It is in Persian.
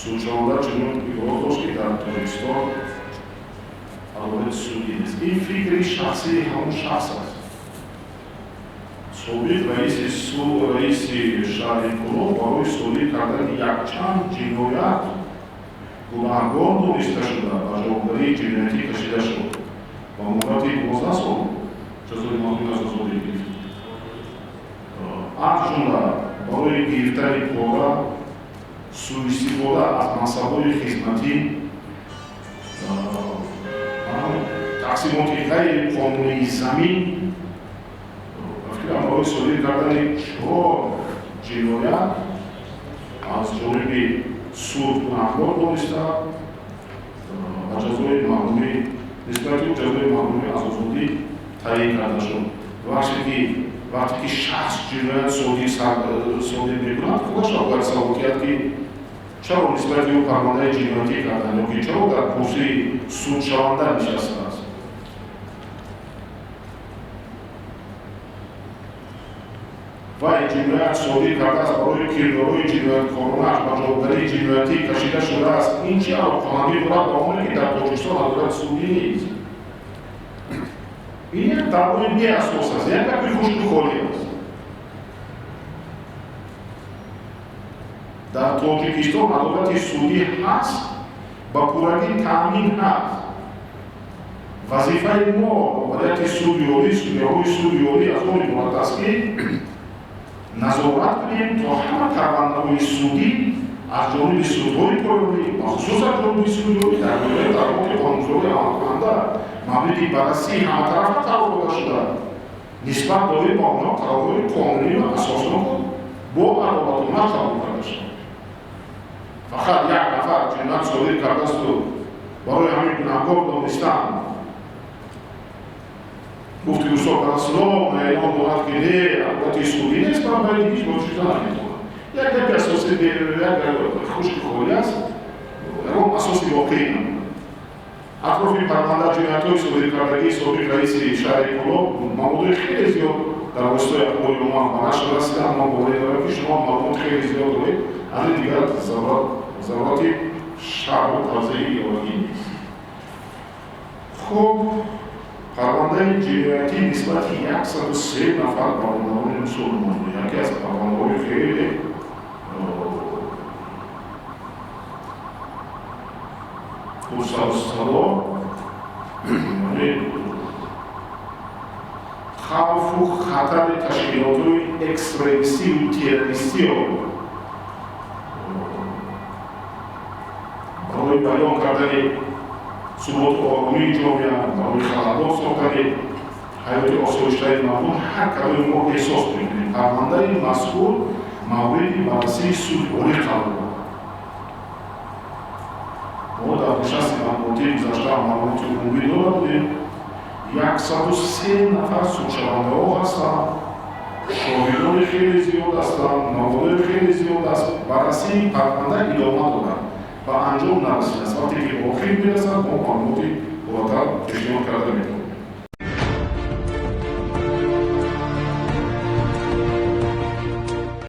სულშოვდა ჩინური გროდოსკი და ტურისტო ალბათ სუდის این فکری شخصی همون شخص است صوبی رئیس شهری کلو برای صولی کردن یکچند جنایت گناهکار دانسته شده و جوابداری جنایتی کشیده شد و مدت 12 سال جزای مقدم از آزادی گرفت از جمله برای گرفتن پول سوءاستفاده از منصب‌های خدمتی تقسیمات غیر قانونی زمین برای صادر کردن 4 جنایت از جانب سود گناهکار دانسته و جزای محکومی نسبت به جزای محکومی از آزادی تعیین کرده شد. وقتی که شخص جنایت صادر میکند خودش را باید سوال کرد که چرا نسبت به او پرونده جنایتی کردن یا که چرا در کرسی سود شونده نشسته است. و جنایت صادر کرده است برای کردارهای جنایتکارانه و جوابداری جنایتی کشیده شده است. این چه علاقه‌مندی دارد با آنی که در پاکستان عدالت سودی نیست. این یک دعوای بی اساس است، یک دعوای خوش‌خواهی است. در تاجیکستان عدالت سودی هست با پورگی تامین هست. وظیفه ما ولایت سودیاری سودیاری از آن عبارت است که نظارت کنیم تا همه پرونده‌های سودی از جانب سودهای پایانی مخصوص از جانب سودیاری در دوره در واقع قانون‌سازی عملکننده مورد بررسی همه‌طرفه قرار داده شده نسبت داریم با آنها قرارهای قانونی و اساسنامه با عدالت‌آمیز قبول کرده شد. فقط یک نفر جنایت صادر کرده است و برای همین گناهکار دانستن گفتی دوستان بر اسلام اعلام دارد که نه عدالت سودی نیست بنابراین هیچ چیز نمی‌تواند. یک اساس خوش‌خواهی است اون اساس واقعی نمی‌داند. اطراف پرونده جنایت‌های صادر کردگی سابق رئیس شهر کلو موضوع خیلی زیاد در واسطه اخبار ما به نشر رسیده اما باید دارم که شما معلومات خیلی زیاد دارید از این دیگر ضرورت شرح و توضیحی یادگی نیست. خب پرونده جنایتی نسبت 103 نفر پرونده‌های مسلمان یکی از پرونده‌های خیلی پرسرصدا خوف و خطر تشکیلات‌های اکستریمیستی و تروریستی برای بیان کردن ثبات و آرامی جامعه برای خلبان ساختن حیات آسایش‌های مردم هر کدام ما احساس می‌کنیم. پرونده مسئول مورد بررسی سودی قرار داد. ما در نشست مطبوعاتی گذشته معلومات عمومی داده بودیم 103 نفر سودشونده هستند. شاهدان خیلی زیاد هستند، موارد خیلی زیاد است. بررسی پرونده ادامه دارد و انجام نرسیده است. وقتی که آخر میرسد ما معلوماتی بالاتر پیشنهاد کرده می‌کنیم.